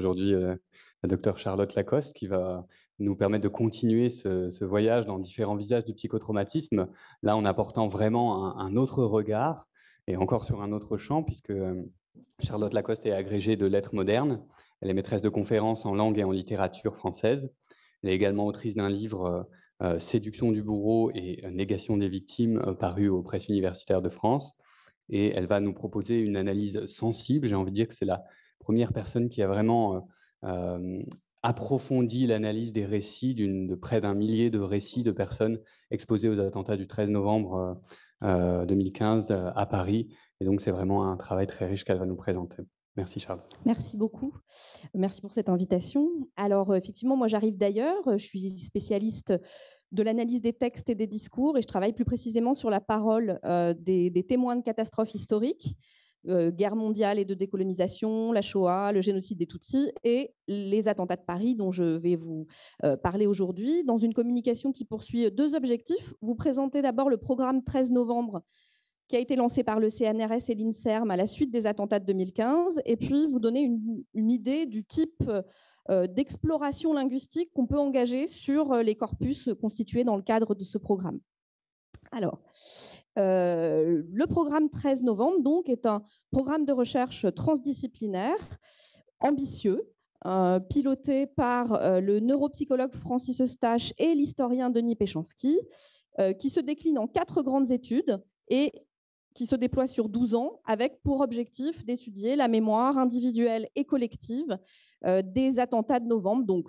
aujourd'hui la docteure Charlotte Lacoste, qui va nous permettre de continuer ce voyage dans différents visages du psychotraumatisme, là en apportant vraiment un autre regard, et encore sur un autre champ, puisque Charlotte Lacoste est agrégée de lettres modernes. Elle est maîtresse de conférences en langue et en littérature française. Elle est également autrice d'un livre Séduction du bourreau et négation des victimes, paru aux presses universitaires de France. Et elle va nous proposer une analyse sensible. J'ai envie de dire que c'est la première personne qui a vraiment approfondi l'analyse des récits de près d'un millier de récits de personnes exposées aux attentats du 13 novembre 2015 à Paris. Et donc, c'est vraiment un travail très riche qu'elle va nous présenter. Merci, Charles. Merci beaucoup. Merci pour cette invitation. Alors, effectivement, moi, j'arrive d'ailleurs. Je suis spécialiste de l'analyse des textes et des discours et je travaille plus précisément sur la parole des témoins de catastrophes historiques, guerre mondiale et de décolonisation, la Shoah, le génocide des Tutsis et les attentats de Paris dont je vais vous parler aujourd'hui, dans une communication qui poursuit deux objectifs. Vous présentez d'abord le programme 13 novembre qui a été lancé par le CNRS et l'INSERM à la suite des attentats de 2015, et puis vous donnez une idée du type d'exploration linguistique qu'on peut engager sur les corpus constitués dans le cadre de ce programme. Alors, le programme 13 novembre donc, est un programme de recherche transdisciplinaire, ambitieux, piloté par le neuropsychologue Francis Eustache et l'historien Denis Péchanski, qui se décline en 4 grandes études et qui se déploie sur 12 ans, avec pour objectif d'étudier la mémoire individuelle et collective des attentats de novembre, donc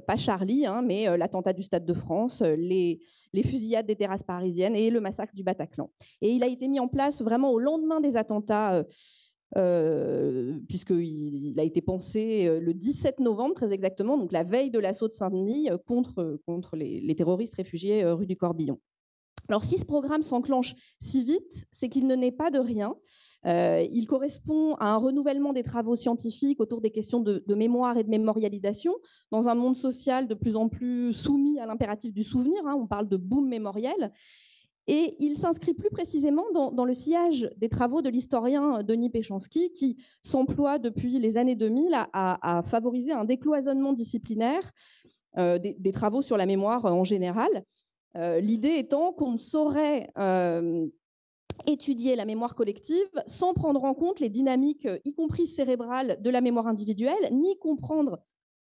pas Charlie, mais l'attentat du Stade de France, les fusillades des terrasses parisiennes et le massacre du Bataclan. Et il a été mis en place vraiment au lendemain des attentats, puisqu'il a été pensé le 17 novembre, très exactement, donc la veille de l'assaut de Saint-Denis contre les terroristes réfugiés rue du Corbillon. Alors, si ce programme s'enclenche si vite, c'est qu'il ne naît pas de rien. Il correspond à un renouvellement des travaux scientifiques autour des questions de mémoire et de mémorialisation dans un monde social de plus en plus soumis à l'impératif du souvenir. On parle de boom mémoriel. Et il s'inscrit plus précisément dans le sillage des travaux de l'historien Denis Péchanski, qui s'emploie depuis les années 2000 à favoriser un décloisonnement disciplinaire des travaux sur la mémoire en général. L'idée étant qu'on ne saurait étudier la mémoire collective sans prendre en compte les dynamiques, y compris cérébrales, de la mémoire individuelle, ni comprendre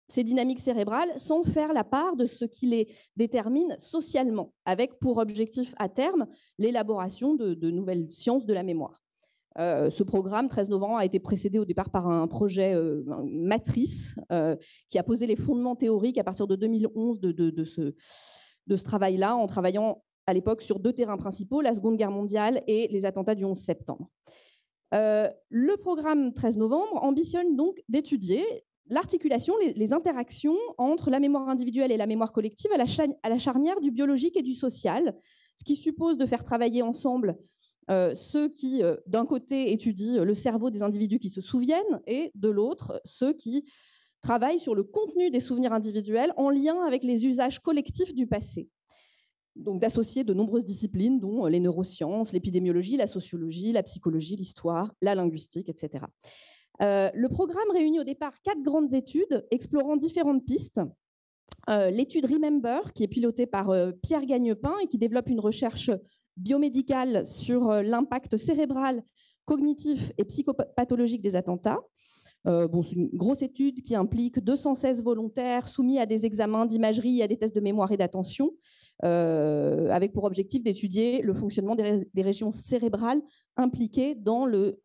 ces dynamiques cérébrales sans faire la part de ce qui les détermine socialement, avec pour objectif à terme l'élaboration de nouvelles sciences de la mémoire. Ce programme, 13 novembre, a été précédé au départ par un projet matrice qui a posé les fondements théoriques à partir de 2011 de ce travail-là, en travaillant à l'époque sur 2 terrains principaux, la Seconde Guerre mondiale et les attentats du 11 septembre. Le programme 13 novembre ambitionne donc d'étudier l'articulation, les interactions entre la mémoire individuelle et la mémoire collective à la charnière du biologique et du social, ce qui suppose de faire travailler ensemble ceux qui, d'un côté, étudient le cerveau des individus qui se souviennent et, de l'autre, ceux qui travaille sur le contenu des souvenirs individuels en lien avec les usages collectifs du passé. Donc d'associer de nombreuses disciplines, dont les neurosciences, l'épidémiologie, la sociologie, la psychologie, l'histoire, la linguistique, etc. Le programme réunit au départ 4 grandes études explorant différentes pistes. L'étude Remember, qui est pilotée par Pierre Gagnepin et qui développe une recherche biomédicale sur l'impact cérébral, cognitif et psychopathologique des attentats. C'est une grosse étude qui implique 216 volontaires soumis à des examens d'imagerie et à des tests de mémoire et d'attention, avec pour objectif d'étudier le fonctionnement des régions cérébrales impliquées dans le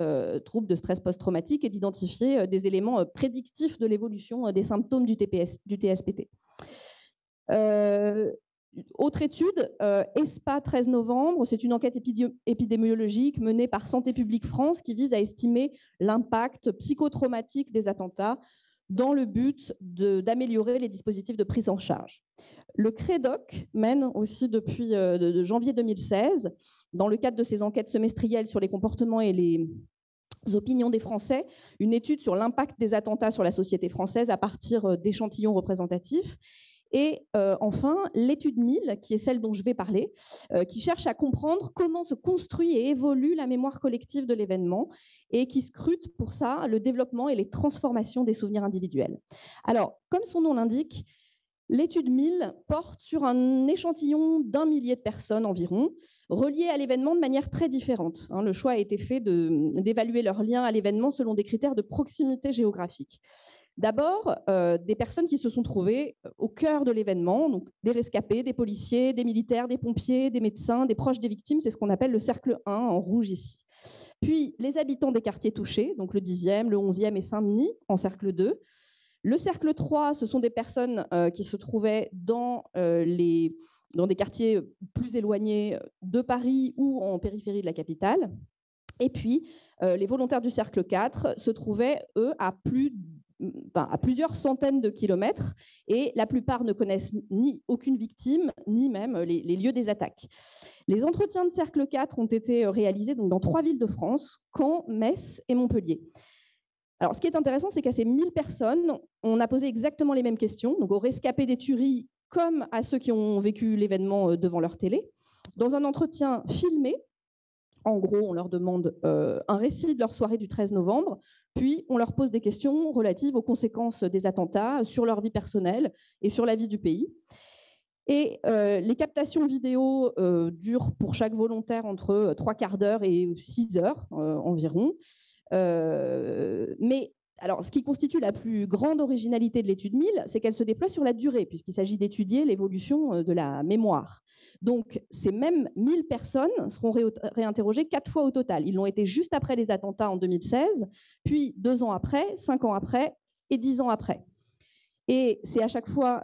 trouble de stress post-traumatique et d'identifier des éléments prédictifs de l'évolution des symptômes du TSPT. Autre étude, ESPA 13 novembre, c'est une enquête épidémiologique menée par Santé publique France qui vise à estimer l'impact psychotraumatique des attentats dans le but d'améliorer les dispositifs de prise en charge. Le CREDOC mène aussi depuis de janvier 2016, dans le cadre de ses enquêtes semestrielles sur les comportements et les opinions des Français, une étude sur l'impact des attentats sur la société française à partir d'échantillons représentatifs. Et enfin, l'étude 1000, qui est celle dont je vais parler, qui cherche à comprendre comment se construit et évolue la mémoire collective de l'événement et qui scrute pour ça le développement et les transformations des souvenirs individuels. Alors, comme son nom l'indique, l'étude 1000 porte sur un échantillon d'1 millier de personnes environ, reliées à l'événement de manière très différente. Le choix a été fait d'évaluer leur lien à l'événement selon des critères de proximité géographique. D'abord, des personnes qui se sont trouvées au cœur de l'événement, donc des rescapés, des policiers, des militaires, des pompiers, des médecins, des proches des victimes, c'est ce qu'on appelle le cercle 1 en rouge ici. Puis les habitants des quartiers touchés, donc le 10e, le 11e et Saint-Denis en cercle 2. Le cercle 3, ce sont des personnes qui se trouvaient dans des quartiers plus éloignés de Paris ou en périphérie de la capitale. Et puis, les volontaires du cercle 4 se trouvaient, eux, à plusieurs centaines de kilomètres, et la plupart ne connaissent ni aucune victime, ni même les lieux des attaques. Les entretiens de cercle 4 ont été réalisés donc, dans 3 villes de France, Caen, Metz et Montpellier. Alors, ce qui est intéressant, c'est qu'à ces 1000 personnes, on a posé exactement les mêmes questions, donc aux rescapés des tueries comme à ceux qui ont vécu l'événement devant leur télé, dans un entretien filmé. En gros, on leur demande un récit de leur soirée du 13 novembre, puis on leur pose des questions relatives aux conséquences des attentats sur leur vie personnelle et sur la vie du pays. Et les captations vidéo durent pour chaque volontaire entre 3/4 d'heure et 6 heures environ. Mais alors, ce qui constitue la plus grande originalité de l'étude 1000, c'est qu'elle se déploie sur la durée, puisqu'il s'agit d'étudier l'évolution de la mémoire. Donc, ces mêmes 1000 personnes seront réinterrogées 4 fois au total. Ils l'ont été juste après les attentats en 2016, puis 2 ans après, 5 ans après et 10 ans après. Et c'est à chaque fois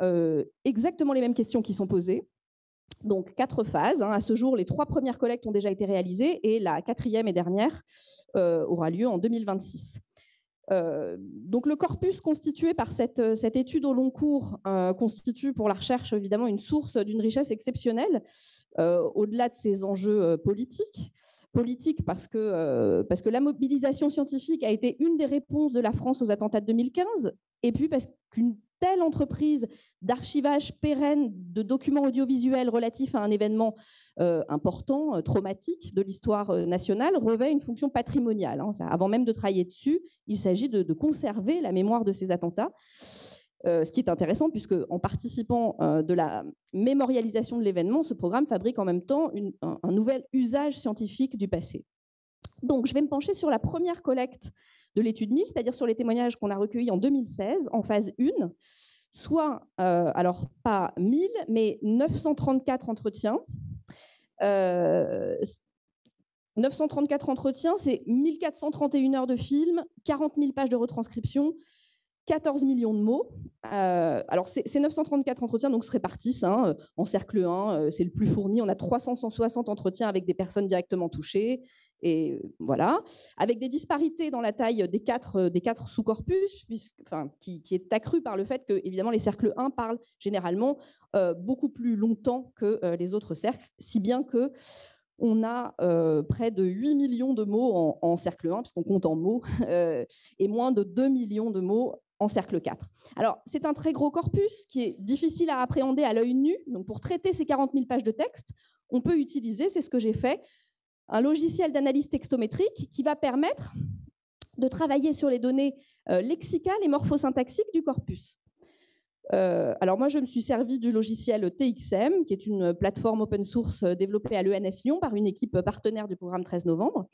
exactement les mêmes questions qui sont posées. Donc, 4 phases. À ce jour, les 3 premières collectes ont déjà été réalisées et la 4e et dernière aura lieu en 2026. Donc, le corpus constitué par cette étude au long cours constitue pour la recherche évidemment une source d'une richesse exceptionnelle, au-delà de ses enjeux politiques. Politique parce que la mobilisation scientifique a été une des réponses de la France aux attentats de 2015, et puis parce qu'une telle entreprise d'archivage pérenne de documents audiovisuels relatifs à un événement important, traumatique de l'histoire nationale, revêt une fonction patrimoniale. Avant même de travailler dessus, il s'agit de conserver la mémoire de ces attentats. Ce qui est intéressant, puisque en participant de la mémorialisation de l'événement, ce programme fabrique en même temps un nouvel usage scientifique du passé. Donc, je vais me pencher sur la première collecte de l'étude 1000, c'est-à-dire sur les témoignages qu'on a recueillis en 2016, en phase 1, soit, alors pas 1000, mais 934 entretiens. 934 entretiens, c'est 1431 heures de film, 40 000 pages de retranscription, 14 millions de mots. Alors, ces 934 entretiens donc, se répartissent en cercle 1, c'est le plus fourni. On a 360 entretiens avec des personnes directement touchées. Et voilà, avec des disparités dans la taille des quatre sous-corpus, qui est accrue par le fait que, évidemment, les cercles 1 parlent généralement beaucoup plus longtemps que les autres cercles, si bien que on a près de 8 millions de mots en cercle 1, puisqu'on compte en mots, et moins de 2 millions de mots en cercle 4. Alors, c'est un très gros corpus qui est difficile à appréhender à l'œil nu. Donc, pour traiter ces 40 000 pages de texte, on peut utiliser, c'est ce que j'ai fait, un logiciel d'analyse textométrique qui va permettre de travailler sur les données lexicales et morphosyntaxiques du corpus. Alors moi, je me suis servi du logiciel TXM, qui est une plateforme open source développée à l'ENS Lyon par une équipe partenaire du programme 13 novembre.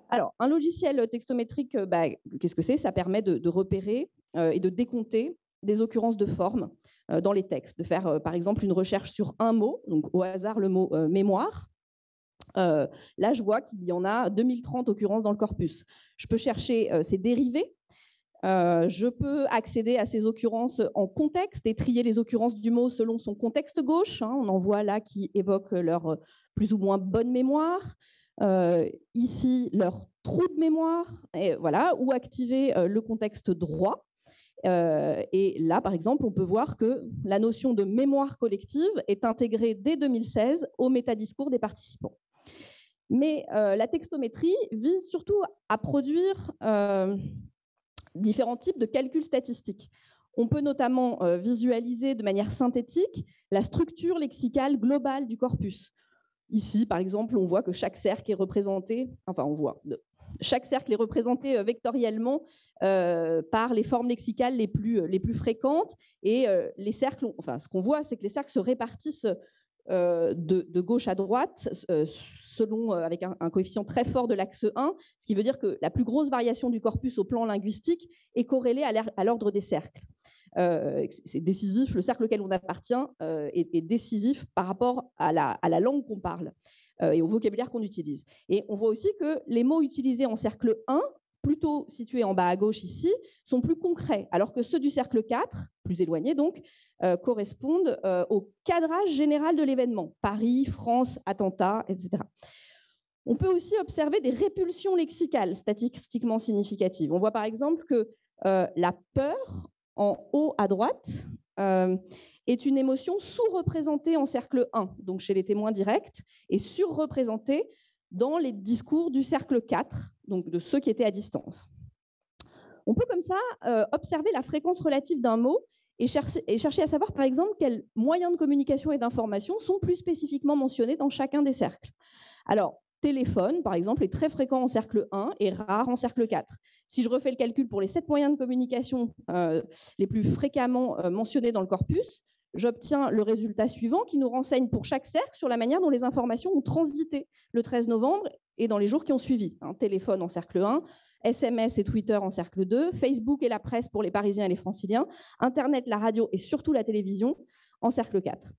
Alors, un logiciel textométrique, qu'est-ce que c'est? Ça permet de repérer et de décompter des occurrences de forme dans les textes, de faire par exemple une recherche sur un mot, donc au hasard le mot mémoire. Là, je vois qu'il y en a 2030 occurrences dans le corpus. Je peux chercher ses dérivés. Je peux accéder à ces occurrences en contexte et trier les occurrences du mot selon son contexte gauche. On en voit là qui évoquent leur plus ou moins bonne mémoire. Ici, leur trou de mémoire, et voilà, ou activer le contexte droit. Et là, par exemple, on peut voir que la notion de mémoire collective est intégrée dès 2016 au métadiscours des participants. Mais la textométrie vise surtout à produire différents types de calculs statistiques. On peut notamment visualiser de manière synthétique la structure lexicale globale du corpus. Ici, par exemple, on voit que chaque cercle est représenté, chaque cercle est représenté vectoriellement par les formes lexicales les plus fréquentes, et les cercles, ce qu'on voit, c'est que les cercles se répartissent de gauche à droite, avec un coefficient très fort de l'axe 1, ce qui veut dire que la plus grosse variation du corpus au plan linguistique est corrélée à l'ordre des cercles. C'est décisif, le cercle auquel on appartient est décisif par rapport à la langue qu'on parle et au vocabulaire qu'on utilise. Et on voit aussi que les mots utilisés en cercle 1, plutôt situés en bas à gauche ici, sont plus concrets, alors que ceux du cercle 4, plus éloignés donc, correspondent au cadrage général de l'événement. Paris, France, attentat, etc. On peut aussi observer des répulsions lexicales statistiquement significatives. On voit par exemple que la peur, en haut à droite, est une émotion sous-représentée en cercle 1, donc chez les témoins directs, et surreprésentée dans les discours du cercle 4, donc de ceux qui étaient à distance. On peut comme ça observer la fréquence relative d'un mot et chercher à savoir, par exemple, quels moyens de communication et d'information sont plus spécifiquement mentionnés dans chacun des cercles. Alors, téléphone, par exemple, est très fréquent en cercle 1 et rare en cercle 4. Si je refais le calcul pour les 7 moyens de communication les plus fréquemment mentionnés dans le corpus, j'obtiens le résultat suivant qui nous renseigne pour chaque cercle sur la manière dont les informations ont transité le 13 novembre et dans les jours qui ont suivi. Téléphone en cercle 1, SMS et Twitter en cercle 2, Facebook et la presse pour les Parisiens et les Franciliens, Internet, la radio et surtout la télévision en cercle 4.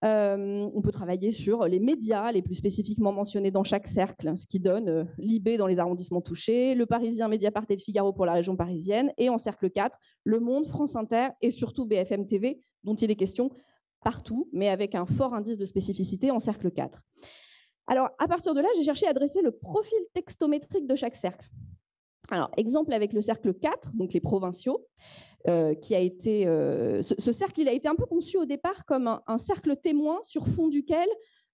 On peut travailler sur les médias les plus spécifiquement mentionnés dans chaque cercle, ce qui donne Libé dans les arrondissements touchés, Le Parisien, Mediapart et Le Figaro pour la région parisienne, et en cercle 4, Le Monde, France Inter et surtout BFM TV, dont il est question partout, mais avec un fort indice de spécificité en cercle 4. Alors, à partir de là, j'ai cherché à dresser le profil textométrique de chaque cercle. Alors, exemple avec le cercle 4, donc les provinciaux, qui a été, ce cercle, il a été un peu conçu au départ comme un cercle témoin sur fond duquel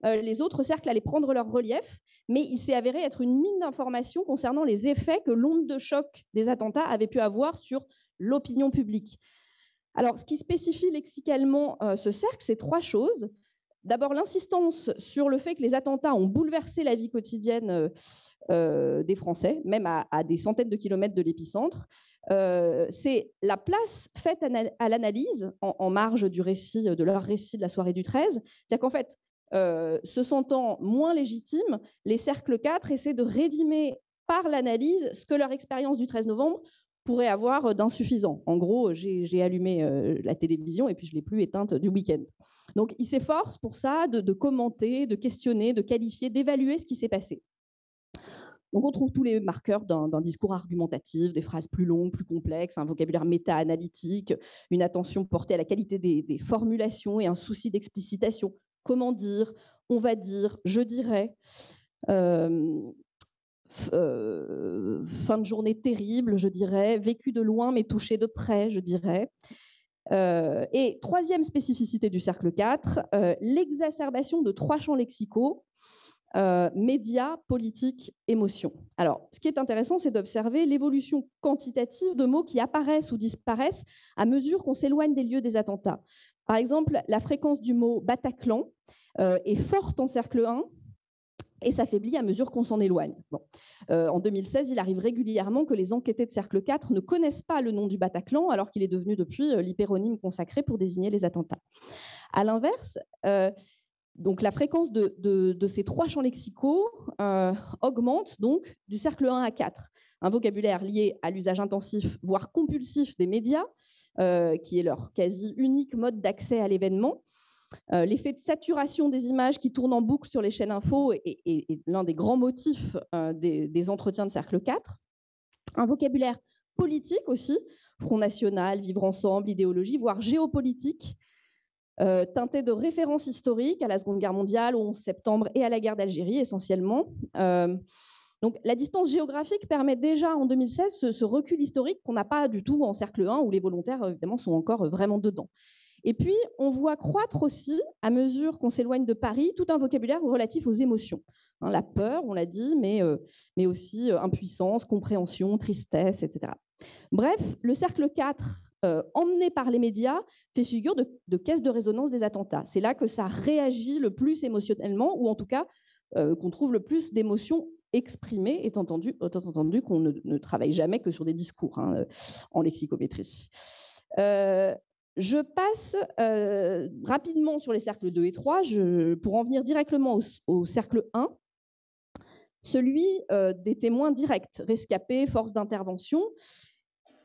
les autres cercles allaient prendre leur relief, mais il s'est avéré être une mine d'informations concernant les effets que l'onde de choc des attentats avait pu avoir sur l'opinion publique. Alors, ce qui spécifie lexicalement ce cercle, c'est 3 choses. D'abord, l'insistance sur le fait que les attentats ont bouleversé la vie quotidienne des Français, même à des centaines de kilomètres de l'épicentre. C'est la place faite à l'analyse en marge du récit, de leur récit de la soirée du 13. C'est-à-dire qu'en fait, se sentant moins légitimes, les cercles 4 essaient de rédimer par l'analyse ce que leur expérience du 13 novembre pourrait avoir d'insuffisant. En gros, j'ai allumé la télévision et puis je ne l'ai plus éteinte du week-end. Donc, ils s'efforcent pour ça de commenter, de questionner, de qualifier, d'évaluer ce qui s'est passé. Donc, on trouve tous les marqueurs d'un discours argumentatif, des phrases plus longues, plus complexes, un vocabulaire méta-analytique, une attention portée à la qualité des formulations et un souci d'explicitation. Comment dire, on va dire, je dirais. Fin de journée terrible, je dirais, vécu de loin mais touché de près, je dirais. Et troisième spécificité du cercle 4, l'exacerbation de 3 champs lexicaux, médias, politique, émotion. Alors, ce qui est intéressant, c'est d'observer l'évolution quantitative de mots qui apparaissent ou disparaissent à mesure qu'on s'éloigne des lieux des attentats. Par exemple, la fréquence du mot Bataclan est forte en cercle 1, et s'affaiblit à mesure qu'on s'en éloigne. Bon. En 2016, il arrive régulièrement que les enquêtés de cercle 4 ne connaissent pas le nom du Bataclan, alors qu'il est devenu depuis l'hypéronyme consacré pour désigner les attentats. À l'inverse, donc la fréquence de ces 3 champs lexicaux augmente donc du cercle 1 à 4. Un vocabulaire lié à l'usage intensif, voire compulsif des médias, qui est leur quasi unique mode d'accès à l'événement. L'effet de saturation des images qui tournent en boucle sur les chaînes info est l'un des grands motifs des entretiens de cercle 4. Un vocabulaire politique aussi, Front National, Vivre Ensemble, idéologie, voire géopolitique, teinté de références historiques à la Seconde Guerre mondiale, au 11 septembre et à la guerre d'Algérie essentiellement. Donc, la distance géographique permet déjà en 2016 ce recul historique qu'on n'a pas du tout en cercle 1, où les volontaires évidemment sont encore vraiment dedans. Et puis, on voit croître aussi, à mesure qu'on s'éloigne de Paris, tout un vocabulaire relatif aux émotions. La peur, on l'a dit, mais aussi impuissance, compréhension, tristesse, etc. Bref, le cercle 4 emmené par les médias, fait figure de caisse de résonance des attentats. C'est là que ça réagit le plus émotionnellement, ou en tout cas qu'on trouve le plus d'émotions exprimées, étant entendu qu'on ne travaille jamais que sur des discours en lexicométrie. Je passe rapidement sur les cercles 2 et 3 pour en venir directement au cercle 1, celui des témoins directs, rescapés, forces d'intervention.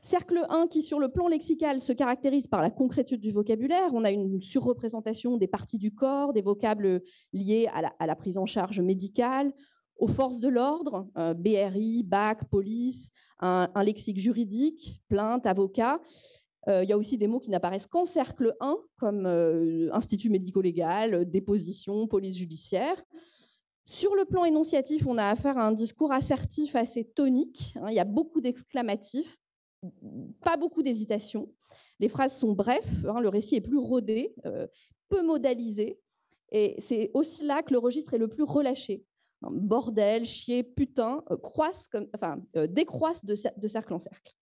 Cercle 1 qui, sur le plan lexical, se caractérise par la concrétude du vocabulaire. On a une surreprésentation des parties du corps, des vocables liés à la prise en charge médicale, aux forces de l'ordre, BRI, BAC, police, un lexique juridique, plainte, avocat. Il y a aussi des mots qui n'apparaissent qu'en cercle 1, comme institut médico-légal, déposition, police judiciaire. Sur le plan énonciatif, on a affaire à un discours assertif assez tonique. Il y a beaucoup d'exclamatifs, pas beaucoup d'hésitation. Les phrases sont brèves, le récit est plus rodé, peu modalisé. Et c'est aussi là que le registre est le plus relâché. Bordel, chier, putain, décroissent de cercle en cercle.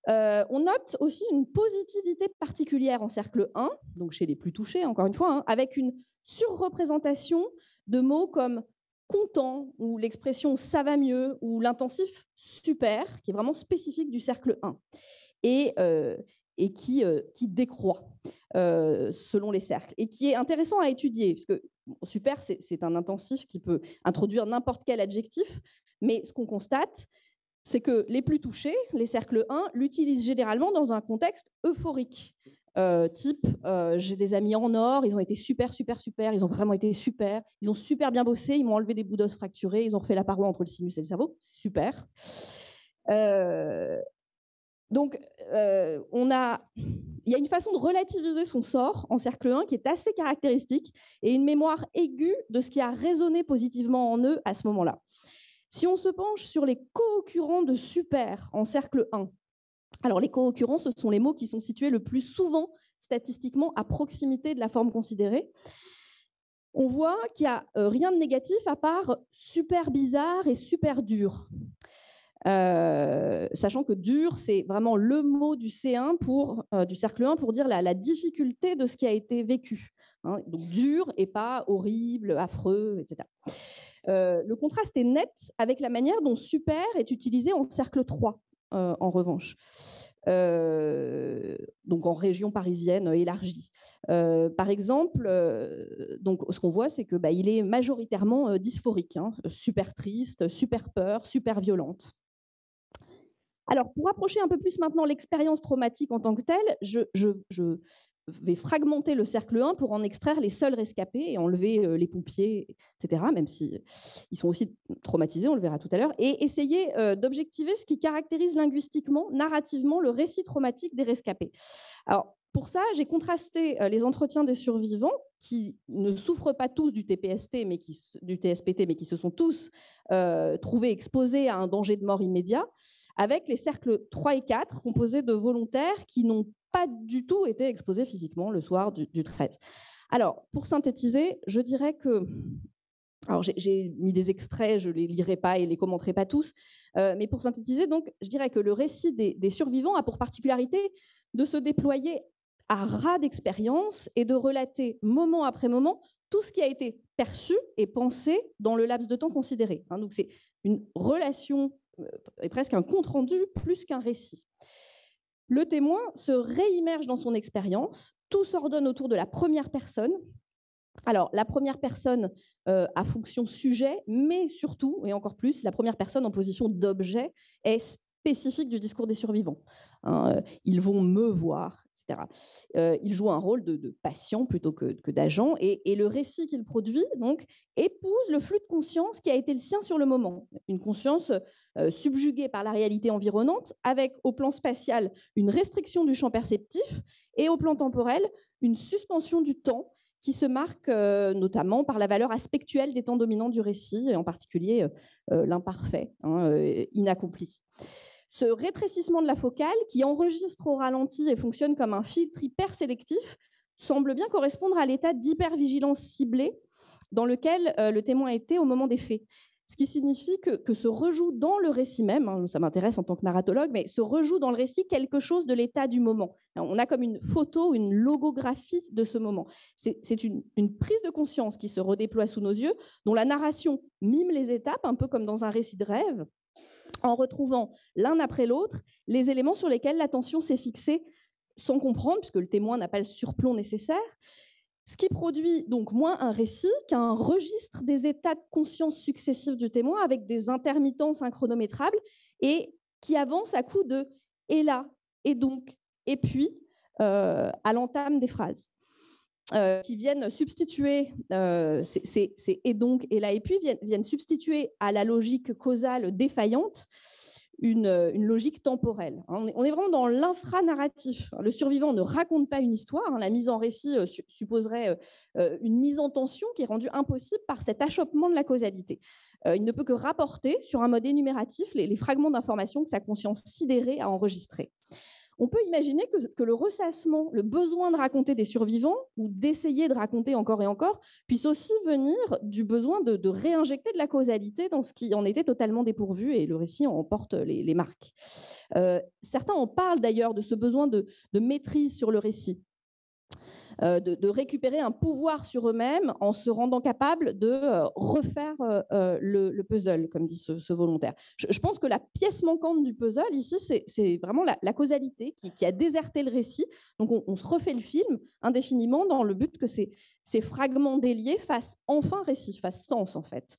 On note aussi une positivité particulière en cercle 1, donc chez les plus touchés, encore une fois, avec une surreprésentation de mots comme content, ou l'expression ça va mieux, ou l'intensif super, qui est vraiment spécifique du cercle 1, et qui décroît selon les cercles, et qui est intéressant à étudier, parce que super, c'est un intensif qui peut introduire n'importe quel adjectif, mais ce qu'on constate, c'est que les plus touchés, les cercles 1, l'utilisent généralement dans un contexte euphorique. Type, j'ai des amis en or, ils ont été super, ils ont vraiment été super, ils ont super bien bossé, ils m'ont enlevé des bouts d'os fracturés, ils ont fait la paroi entre le sinus et le cerveau, super. Donc, il y a une façon de relativiser son sort en cercle 1 qui est assez caractéristique, et une mémoire aiguë de ce qui a résonné positivement en eux à ce moment-là. Si on se penche sur les co-occurrents de super en cercle 1, alors les co-occurrents, ce sont les mots qui sont situés le plus souvent statistiquement à proximité de la forme considérée. On voit qu'il n'y a rien de négatif à part super bizarre et super dur. Sachant que dur, c'est vraiment le mot du C1 du cercle 1 pour dire la difficulté de ce qui a été vécu. Donc dur et pas horrible, affreux, etc. Le contraste est net avec la manière dont super est utilisé en cercle 3, en revanche. Donc en région parisienne élargie. Par exemple, donc, ce qu'on voit, c'est qu'il est majoritairement dysphorique, super triste, super peur, super violente. Alors, pour approcher un peu plus maintenant l'expérience traumatique en tant que telle, je vais fragmenter le cercle 1 pour en extraire les seuls rescapés et enlever les pompiers, etc., même s'ils sont aussi traumatisés, on le verra tout à l'heure, et essayer d'objectiver ce qui caractérise linguistiquement, narrativement, le récit traumatique des rescapés. Alors, pour ça, j'ai contrasté les entretiens des survivants qui ne souffrent pas tous du TSPT, mais qui se sont tous trouvés exposés à un danger de mort immédiat, avec les cercles 3 et 4, composés de volontaires qui n'ont pas du tout été exposés physiquement le soir du 13. Alors, pour synthétiser, je dirais que... Alors, j'ai mis des extraits, je ne les lirai pas et les commenterai pas tous, mais pour synthétiser, donc, je dirais que le récit des survivants a pour particularité de se déployer à ras d'expérience et de relater moment après moment tout ce qui a été perçu et pensé dans le laps de temps considéré. Donc, c'est une relation et presque un compte-rendu plus qu'un récit. Le témoin se réimmerge dans son expérience, tout s'ordonne autour de la première personne. Alors, la première personne a fonction sujet, mais surtout, et encore plus, la première personne en position d'objet est spécifique du discours des survivants. Ils vont me voir, etc. Il joue un rôle de patient plutôt que d'agent, et le récit qu'il produit donc, épouse le flux de conscience qui a été le sien sur le moment. Une conscience subjuguée par la réalité environnante, avec au plan spatial une restriction du champ perceptif, et au plan temporel une suspension du temps qui se marque notamment par la valeur aspectuelle des temps dominants du récit, et en particulier l'imparfait, inaccompli. Ce rétrécissement de la focale, qui enregistre au ralenti et fonctionne comme un filtre hyper sélectif, semble bien correspondre à l'état d'hypervigilance ciblée dans lequel le témoin était au moment des faits. ce qui signifie que se rejoue dans le récit même, hein, ça m'intéresse en tant que narratologue, mais se rejoue dans le récit quelque chose de l'état du moment. On a comme une photo, une logographie de ce moment. C'est une prise de conscience qui se redéploie sous nos yeux, dont la narration mime les étapes, un peu comme dans un récit de rêve, en retrouvant l'un après l'autre les éléments sur lesquels l'attention s'est fixée sans comprendre, puisque le témoin n'a pas le surplomb nécessaire, ce qui produit donc moins un récit qu'un registre des états de conscience successifs du témoin avec des intermittences chronométrables et qui avance à coups de « et là »,« et donc »,« et puis » à l'entame des phrases. Qui viennent substituer, c'est et donc, et là, et puis, viennent substituer à la logique causale défaillante une logique temporelle. On est vraiment dans l'infranarratif. Le survivant ne raconte pas une histoire. La mise en récit supposerait une mise en tension qui est rendue impossible par cet achoppement de la causalité. Il ne peut que rapporter sur un mode énumératif les fragments d'informations que sa conscience sidérée a enregistrés. On peut imaginer que le ressassement, le besoin de raconter des survivants ou d'essayer de raconter encore et encore puisse aussi venir du besoin de réinjecter de la causalité dans ce qui en était totalement dépourvu, et le récit en porte les marques. Certains en parlent d'ailleurs de ce besoin de maîtrise sur le récit. De récupérer un pouvoir sur eux-mêmes en se rendant capable de refaire le puzzle, comme dit ce volontaire. Je pense que la pièce manquante du puzzle, ici, c'est vraiment la causalité qui a déserté le récit. Donc, on se refait le film indéfiniment dans le but que ces fragments déliés fassent enfin récit, fassent sens, en fait.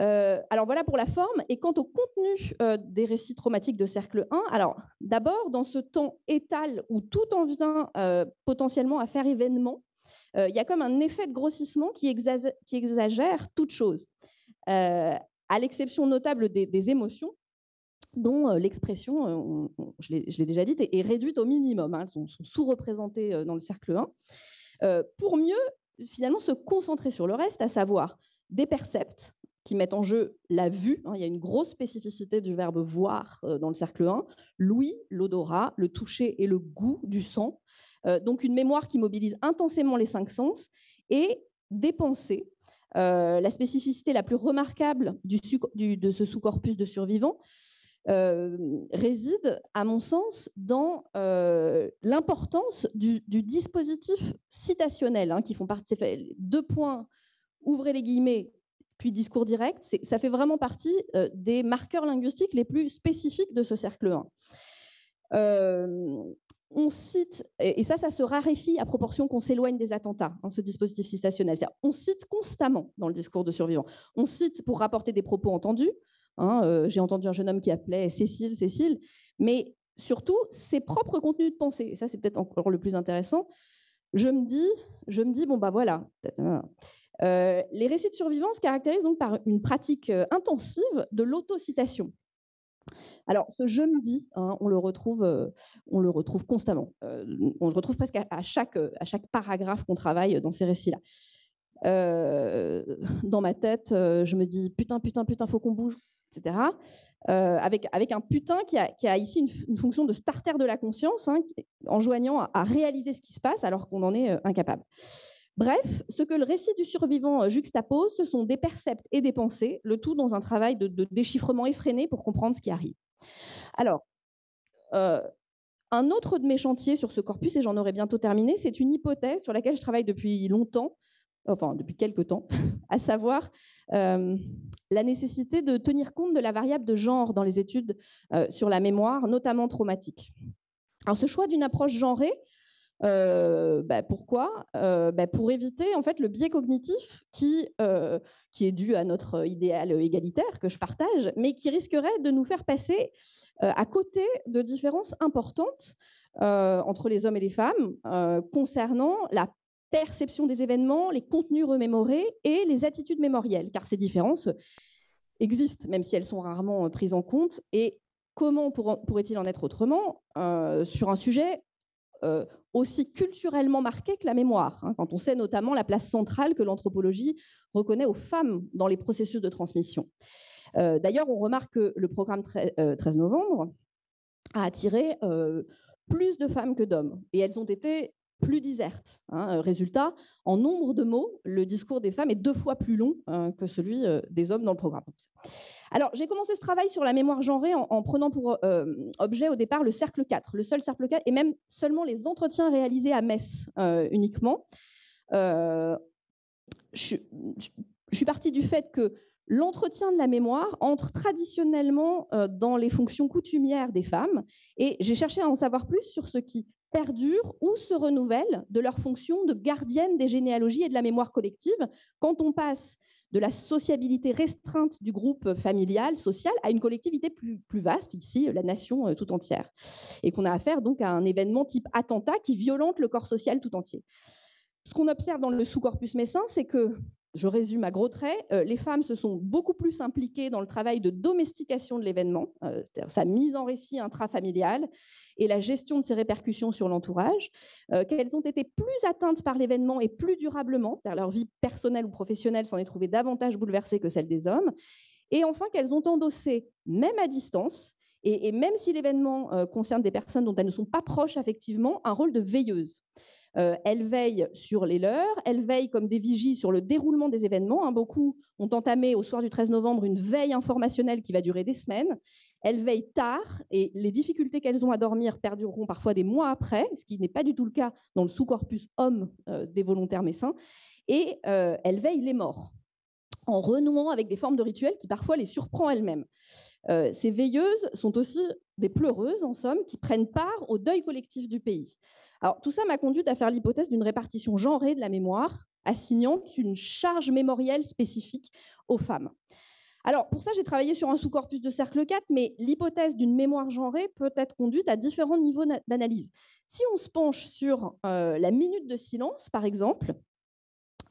Alors voilà pour la forme. Et quant au contenu des récits traumatiques de cercle 1, alors d'abord dans ce temps étal où tout en vient potentiellement à faire événement, il y a comme un effet de grossissement qui exagère toute chose, à l'exception notable des émotions, dont l'expression, je l'ai déjà dit, est réduite au minimum. Elles sont sous-représentées dans le cercle 1, pour mieux finalement se concentrer sur le reste, à savoir des percepts qui mettent en jeu la vue. Il y a une grosse spécificité du verbe voir dans le cercle 1. L'ouïe, l'odorat, le toucher et le goût du sang. Donc une mémoire qui mobilise intensément les 5 sens, et des pensées. La spécificité la plus remarquable de ce sous-corpus de survivants réside, à mon sens, dans l'importance du dispositif citationnel, qui font partie. 2 points, ouvrez les guillemets, puis discours direct, ça fait vraiment partie des marqueurs linguistiques les plus spécifiques de ce cercle 1. On cite, et ça se raréfie à proportion qu'on s'éloigne des attentats, ce dispositif citationnel. On cite constamment dans le discours de survivants. On cite pour rapporter des propos entendus. J'ai entendu un jeune homme qui appelait Cécile, Cécile, mais surtout ses propres contenus de pensée. Et ça, c'est peut-être encore le plus intéressant. Je me dis, bon, bah voilà. Les récits de survivants se caractérisent donc par une pratique intensive de l'autocitation. Alors, ce je me dis, on le retrouve constamment. On le retrouve presque à chaque paragraphe qu'on travaille dans ces récits-là. Dans ma tête, je me dis putain, putain, putain, faut qu'on bouge, etc. Avec un putain qui a ici une fonction de starter de la conscience, enjoignant à réaliser ce qui se passe alors qu'on en est incapable. Bref, ce que le récit du survivant juxtapose, ce sont des percepts et des pensées, le tout dans un travail de déchiffrement effréné pour comprendre ce qui arrive. Alors, un autre de mes chantiers sur ce corpus, et j'en aurai bientôt terminé, c'est une hypothèse sur laquelle je travaille depuis longtemps, enfin depuis quelques temps, à savoir la nécessité de tenir compte de la variable de genre dans les études sur la mémoire, notamment traumatique. Alors, ce choix d'une approche genrée, pourquoi pour éviter en fait le biais cognitif qui est dû à notre idéal égalitaire que je partage, mais qui risquerait de nous faire passer à côté de différences importantes entre les hommes et les femmes concernant la perception des événements, les contenus remémorés et les attitudes mémorielles, car ces différences existent, même si elles sont rarement prises en compte. Et comment pourrait-il en être autrement sur un sujet aussi culturellement marqué que la mémoire, quand on sait notamment la place centrale que l'anthropologie reconnaît aux femmes dans les processus de transmission. D'ailleurs, on remarque que le programme 13 novembre a attiré plus de femmes que d'hommes, et elles ont été plus diserte. Résultat, en nombre de mots, le discours des femmes est 2 fois plus long que celui des hommes dans le programme. Alors, j'ai commencé ce travail sur la mémoire genrée en prenant pour objet au départ le cercle 4, le seul cercle 4, et même seulement les entretiens réalisés à Metz uniquement. Je suis partie du fait que l'entretien de la mémoire entre traditionnellement dans les fonctions coutumières des femmes, et j'ai cherché à en savoir plus sur ce qui perdure ou se renouvelle de leur fonction de gardienne des généalogies et de la mémoire collective quand on passe de la sociabilité restreinte du groupe familial, social, à une collectivité plus vaste, ici, la nation tout entière. Et qu'on a affaire donc à un événement type attentat qui violente le corps social tout entier. Ce qu'on observe dans le sous-corpus messin, c'est que, je résume à gros traits, les femmes se sont beaucoup plus impliquées dans le travail de domestication de l'événement, c'est-à-dire sa mise en récit intrafamilial et la gestion de ses répercussions sur l'entourage, qu'elles ont été plus atteintes par l'événement et plus durablement, c'est-à-dire leur vie personnelle ou professionnelle s'en est trouvée davantage bouleversée que celle des hommes, et enfin qu'elles ont endossé, même à distance, et même si l'événement concerne des personnes dont elles ne sont pas proches affectivement, un rôle de veilleuse. Elles veillent sur les leurs, elles veillent comme des vigies sur le déroulement des événements. Beaucoup ont entamé au soir du 13 novembre une veille informationnelle qui va durer des semaines. Elles veillent tard et les difficultés qu'elles ont à dormir perdureront parfois des mois après, ce qui n'est pas du tout le cas dans le sous-corpus homme des volontaires messins. Et elles veillent les morts en renouant avec des formes de rituels qui parfois les surprend elles-mêmes. Ces veilleuses sont aussi des pleureuses, en somme, qui prennent part au deuil collectif du pays. Alors, tout ça m'a conduite à faire l'hypothèse d'une répartition genrée de la mémoire, assignant une charge mémorielle spécifique aux femmes. Alors, pour ça, j'ai travaillé sur un sous-corpus de cercle 4, mais l'hypothèse d'une mémoire genrée peut être conduite à différents niveaux d'analyse. Si on se penche sur la minute de silence, par exemple,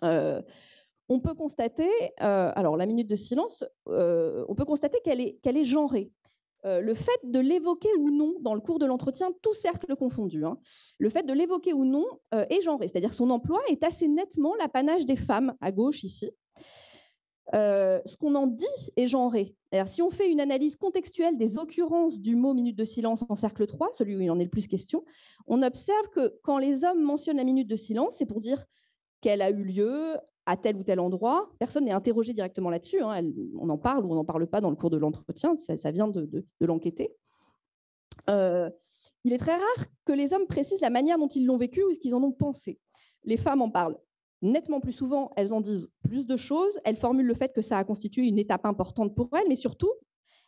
on peut constater, alors la minute de silence, on peut constater qu'elle est genrée. Le fait de l'évoquer ou non dans le cours de l'entretien, tout cercle confondu, le fait de l'évoquer ou non est genré, c'est-à-dire son emploi est assez nettement l'apanage des femmes, à gauche ici. Ce qu'on en dit est genré. Alors, si on fait une analyse contextuelle des occurrences du mot minute de silence en cercle 3, celui où il en est le plus question, on observe que quand les hommes mentionnent la minute de silence, c'est pour dire qu'elle a eu lieu à tel ou tel endroit. Personne n'est interrogé directement là-dessus. On en parle ou on n'en parle pas dans le cours de l'entretien. Ça vient de l'enquêter. Il est très rare que les hommes précisent la manière dont ils l'ont vécu ou ce qu'ils en ont pensé. Les femmes en parlent nettement plus souvent. Elles en disent plus de choses. Elles formulent le fait que ça a constitué une étape importante pour elles, mais surtout,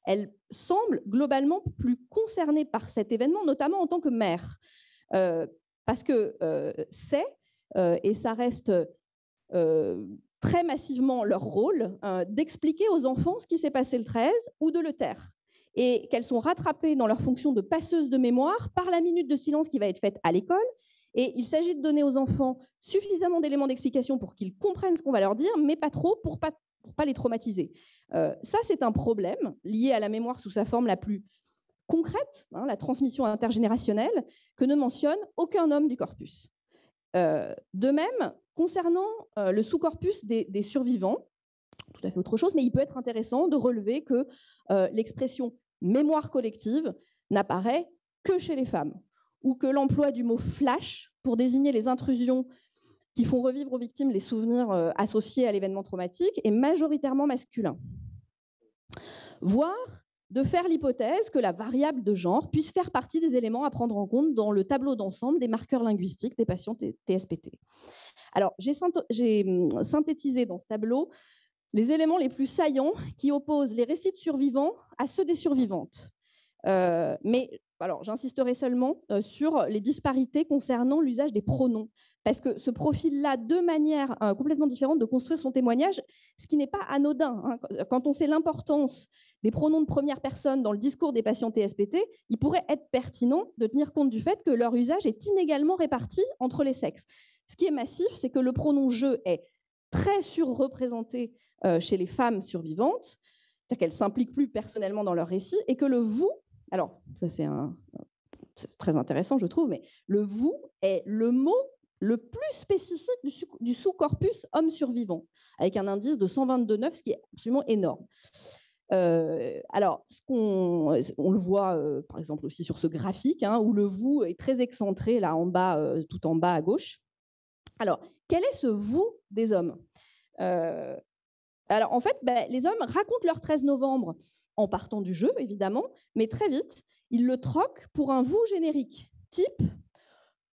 elles semblent globalement plus concernées par cet événement, notamment en tant que mère. Parce que c'est, et ça reste très massivement leur rôle, d'expliquer aux enfants ce qui s'est passé le 13 ou de le taire. Et qu'elles sont rattrapées dans leur fonction de passeuse de mémoire par la minute de silence qui va être faite à l'école. Et il s'agit de donner aux enfants suffisamment d'éléments d'explication pour qu'ils comprennent ce qu'on va leur dire, mais pas trop pour pas les traumatiser. Ça, c'est un problème lié à la mémoire sous sa forme la plus concrète, la transmission intergénérationnelle, que ne mentionne aucun homme du corpus. De même, concernant le sous-corpus des survivants, tout à fait autre chose, mais il peut être intéressant de relever que l'expression mémoire collective n'apparaît que chez les femmes, ou que l'emploi du mot flash pour désigner les intrusions qui font revivre aux victimes les souvenirs associés à l'événement traumatique est majoritairement masculin. Voire de faire l'hypothèse que la variable de genre puisse faire partie des éléments à prendre en compte dans le tableau d'ensemble des marqueurs linguistiques des patients TSPT. Alors, j'ai synthétisé dans ce tableau les éléments les plus saillants qui opposent les récits de survivants à ceux des survivantes. Mais alors, j'insisterai seulement sur les disparités concernant l'usage des pronoms, parce que ce profil-là, de manière complètement différente de construire son témoignage, ce qui n'est pas anodin. Quand on sait l'importance des pronoms de première personne dans le discours des patients TSPT, il pourrait être pertinent de tenir compte du fait que leur usage est inégalement réparti entre les sexes. Ce qui est massif, c'est que le pronom « je » est très surreprésenté chez les femmes survivantes, c'est-à-dire qu'elles ne s'impliquent plus personnellement dans leur récit, et que le « vous », alors ça c'est très intéressant je trouve, mais le « vous » est le mot le plus spécifique du sous-corpus homme survivant, avec un indice de 122,9, ce qui est absolument énorme. Alors, on le voit par exemple aussi sur ce graphique, hein, où le vous est très excentré là en bas, tout en bas à gauche. Alors, quel est ce vous des hommes? Alors, en fait, les hommes racontent leur 13 novembre en partant du jeu, évidemment, mais très vite, ils le troquent pour un vous générique. Type,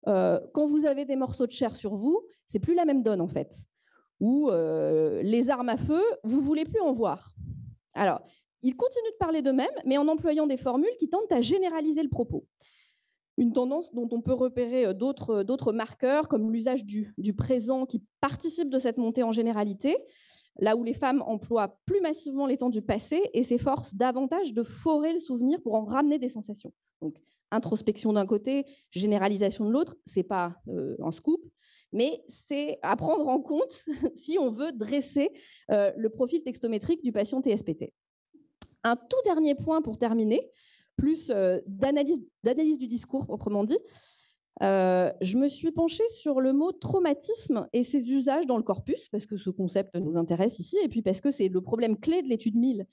quand vous avez des morceaux de chair sur vous, c'est plus la même donne, en fait. Ou les armes à feu, vous voulez plus en voir. Alors, ils continuent de parler d'eux-mêmes, mais en employant des formules qui tentent à généraliser le propos. Une tendance dont on peut repérer d'autres marqueurs, comme l'usage du présent qui participe de cette montée en généralité, là où les femmes emploient plus massivement les temps du passé et s'efforcent davantage de forer le souvenir pour en ramener des sensations. Donc, introspection d'un côté, généralisation de l'autre, ce n'est pas un scoop, mais c'est à prendre en compte si on veut dresser le profil textométrique du patient TSPT. Un tout dernier point pour terminer, plus d'analyse du discours proprement dit. Je me suis penchée sur le mot traumatisme et ses usages dans le corpus, parce que ce concept nous intéresse ici, et puis parce que c'est le problème clé de l'étude 1000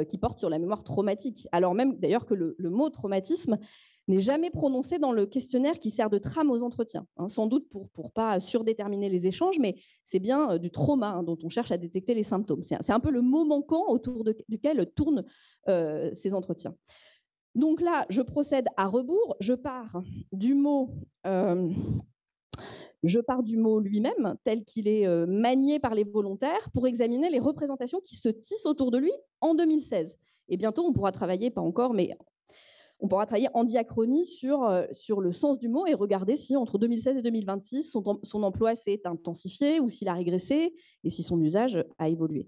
qui porte sur la mémoire traumatique. Alors même d'ailleurs que le mot traumatisme n'est jamais prononcé dans le questionnaire qui sert de trame aux entretiens, hein, sans doute pour pas surdéterminer les échanges, mais c'est bien du trauma dont on cherche à détecter les symptômes. C'est un peu le mot manquant autour duquel tournent ces entretiens. Donc là, je procède à rebours, je pars du mot lui-même, tel qu'il est manié par les volontaires, pour examiner les représentations qui se tissent autour de lui en 2016. Et bientôt, on pourra travailler, pas encore, mais on pourra travailler en diachronie sur le sens du mot et regarder si, entre 2016 et 2026, son emploi s'est intensifié ou s'il a régressé et si son usage a évolué.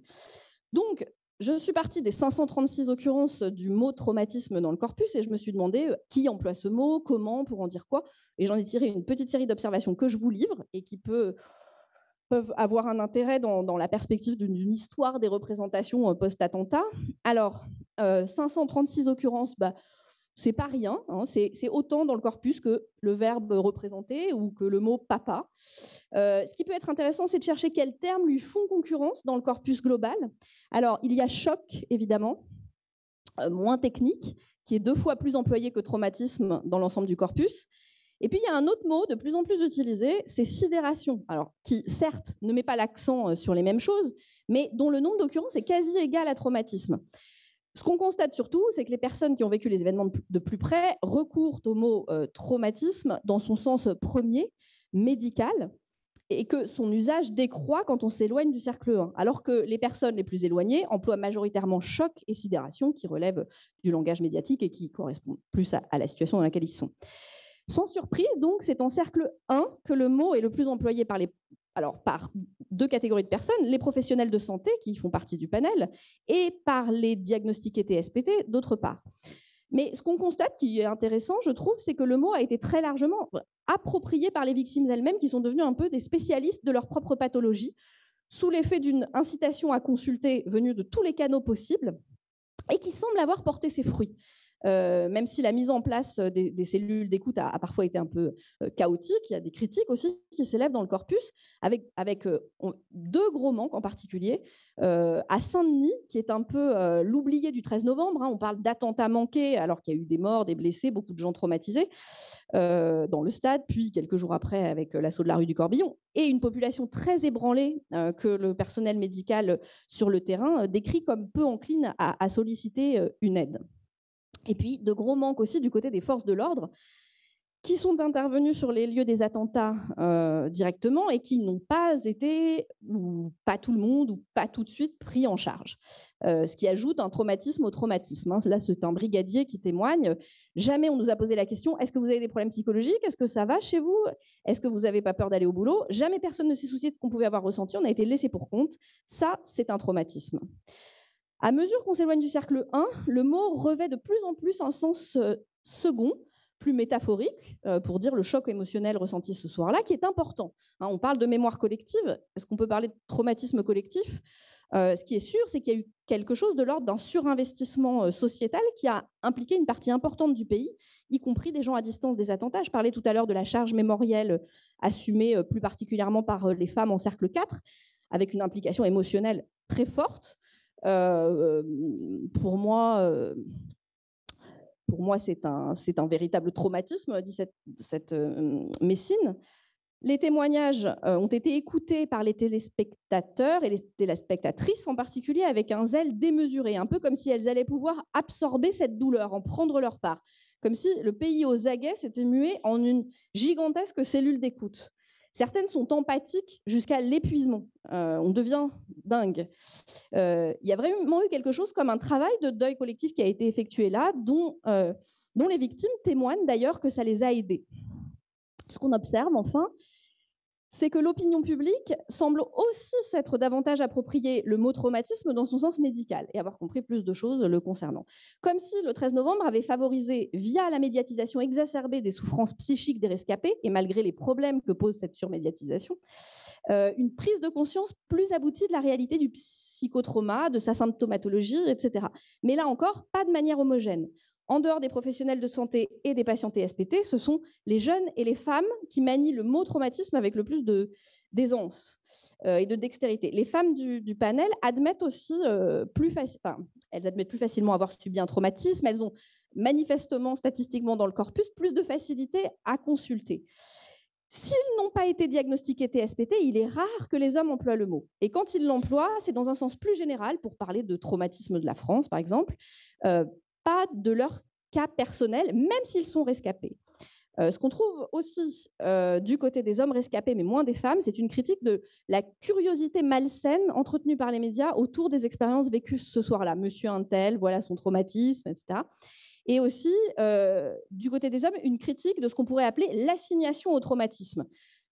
Donc, je suis partie des 536 occurrences du mot traumatisme dans le corpus et je me suis demandé qui emploie ce mot, comment, pour en dire quoi. Et j'en ai tiré une petite série d'observations que je vous livre et qui peuvent avoir un intérêt dans la perspective d'une histoire des représentations post-attentat. Alors, 536 occurrences, c'est pas rien, hein, c'est autant dans le corpus que le verbe représenter ou que le mot papa. Ce qui peut être intéressant, c'est de chercher quels termes lui font concurrence dans le corpus global. Alors, il y a choc, évidemment, moins technique, qui est 2 fois plus employé que traumatisme dans l'ensemble du corpus. Et puis, il y a un autre mot de plus en plus utilisé, c'est sidération. Alors, qui, certes, ne met pas l'accent sur les mêmes choses, mais dont le nombre d'occurrences est quasi égal à traumatisme. Ce qu'on constate surtout, c'est que les personnes qui ont vécu les événements de plus près recourent au mot traumatisme dans son sens premier, médical, et que son usage décroît quand on s'éloigne du cercle 1, alors que les personnes les plus éloignées emploient majoritairement choc et sidération, qui relèvent du langage médiatique et qui correspondent plus à la situation dans laquelle ils sont. Sans surprise, donc, c'est en cercle 1 que le mot est le plus employé par 2 catégories de personnes, les professionnels de santé qui font partie du panel et par les diagnostiqués TSPT d'autre part. Mais ce qu'on constate qui est intéressant, je trouve, c'est que le mot a été très largement approprié par les victimes elles-mêmes qui sont devenues un peu des spécialistes de leur propre pathologie sous l'effet d'une incitation à consulter venue de tous les canaux possibles et qui semble avoir porté ses fruits. Même si la mise en place des cellules d'écoute a parfois été un peu chaotique, il y a des critiques aussi qui s'élèvent dans le corpus, avec 2 gros manques en particulier. À Saint-Denis, qui est un peu l'oublié du 13 novembre, hein, on parle d'attentats manqués alors qu'il y a eu des morts, des blessés, beaucoup de gens traumatisés dans le stade, puis quelques jours après avec l'assaut de la rue du Corbillon, et une population très ébranlée que le personnel médical sur le terrain décrit comme peu encline à solliciter une aide. Et puis, de gros manques aussi du côté des forces de l'ordre qui sont intervenues sur les lieux des attentats directement et qui n'ont pas été, ou pas tout le monde, ou pas tout de suite pris en charge. Ce qui ajoute un traumatisme au traumatisme. Hein. Là, c'est un brigadier qui témoigne. Jamais on nous a posé la question, est-ce que vous avez des problèmes psychologiques? Est-ce que ça va chez vous? Est-ce que vous n'avez pas peur d'aller au boulot? Jamais personne ne s'est soucié de ce qu'on pouvait avoir ressenti. On a été laissé pour compte. Ça, c'est un traumatisme. À mesure qu'on s'éloigne du cercle 1, le mot revêt de plus en plus un sens second, plus métaphorique, pour dire le choc émotionnel ressenti ce soir-là, qui est important. Hein, on parle de mémoire collective. Est-ce qu'on peut parler de traumatisme collectif? Ce qui est sûr, c'est qu'il y a eu quelque chose de l'ordre d'un surinvestissement sociétal qui a impliqué une partie importante du pays, y compris des gens à distance des attentats. Je parlais tout à l'heure de la charge mémorielle assumée plus particulièrement par les femmes en cercle 4, avec une implication émotionnelle très forte. Pour moi, c'est un véritable traumatisme, dit cette Messine. Les témoignages ont été écoutés par les téléspectateurs et les téléspectatrices en particulier avec un zèle démesuré, un peu comme si elles allaient pouvoir absorber cette douleur, en prendre leur part, comme si le pays aux aguets s'était mué en une gigantesque cellule d'écoute. Certaines sont empathiques jusqu'à l'épuisement. On devient dingue. Il y a vraiment eu quelque chose comme un travail de deuil collectif qui a été effectué là, dont les victimes témoignent d'ailleurs que ça les a aidées. Ce qu'on observe enfin, c'est que l'opinion publique semble aussi s'être davantage approprié le mot traumatisme dans son sens médical et avoir compris plus de choses le concernant. Comme si le 13 novembre avait favorisé, via la médiatisation exacerbée des souffrances psychiques des rescapés, et malgré les problèmes que pose cette surmédiatisation, une prise de conscience plus aboutie de la réalité du psychotrauma, de sa symptomatologie, etc. Mais là encore, pas de manière homogène. En dehors des professionnels de santé et des patients TSPT, ce sont les jeunes et les femmes qui manient le mot traumatisme avec le plus d'aisance et de dextérité. Les femmes du panel admettent aussi elles admettent plus facilement avoir subi un traumatisme. Elles ont manifestement, statistiquement dans le corpus, plus de facilité à consulter. S'ils n'ont pas été diagnostiqués TSPT, il est rare que les hommes emploient le mot. Et quand ils l'emploient, c'est dans un sens plus général, pour parler de traumatisme de la France, par exemple, pas de leur cas personnel, même s'ils sont rescapés. Ce qu'on trouve aussi du côté des hommes rescapés, mais moins des femmes, c'est une critique de la curiosité malsaine entretenue par les médias autour des expériences vécues ce soir-là. Monsieur un tel, voilà son traumatisme, etc. Et aussi, du côté des hommes, une critique de ce qu'on pourrait appeler l'assignation au traumatisme,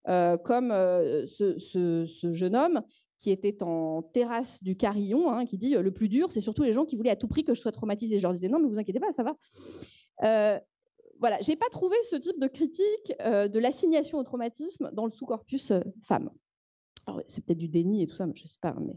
comme ce jeune homme qui était en terrasse du Carillon, qui dit « le plus dur, c'est surtout les gens qui voulaient à tout prix que je sois traumatisée ». Je leur disais « non, mais vous inquiétez pas, ça va ». Voilà, je n'ai pas trouvé ce type de critique de l'assignation au traumatisme dans le sous-corpus femmes. C'est peut-être du déni et tout ça, mais je ne sais pas. Mais...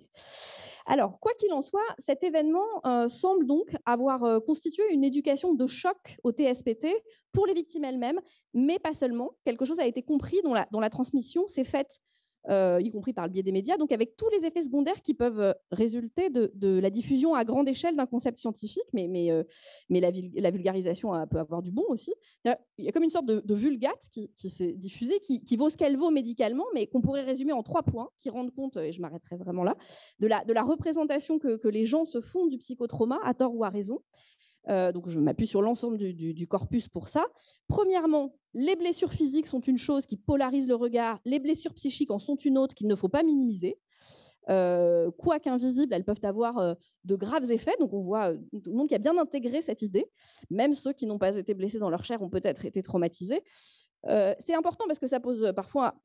Alors, quoi qu'il en soit, cet événement semble donc avoir constitué une éducation de choc au TSPT pour les victimes elles-mêmes, mais pas seulement. Quelque chose a été compris dont la transmission s'est faite, y compris par le biais des médias, donc avec tous les effets secondaires qui peuvent résulter de la diffusion à grande échelle d'un concept scientifique, mais la vulgarisation peut avoir du bon aussi. Il y a comme une sorte de vulgate qui s'est diffusée, qui vaut ce qu'elle vaut médicalement, mais qu'on pourrait résumer en 3 points, qui rendent compte, et je m'arrêterai vraiment là, de la représentation que les gens se font du psychotrauma, à tort ou à raison. Donc je m'appuie sur l'ensemble du corpus pour ça. Premièrement, les blessures physiques sont une chose qui polarise le regard, les blessures psychiques en sont une autre qu'il ne faut pas minimiser. Quoique invisibles, elles peuvent avoir de graves effets. Donc on voit tout le monde qui a bien intégré cette idée. Même ceux qui n'ont pas été blessés dans leur chair ont peut-être été traumatisés. C'est important parce que ça pose parfois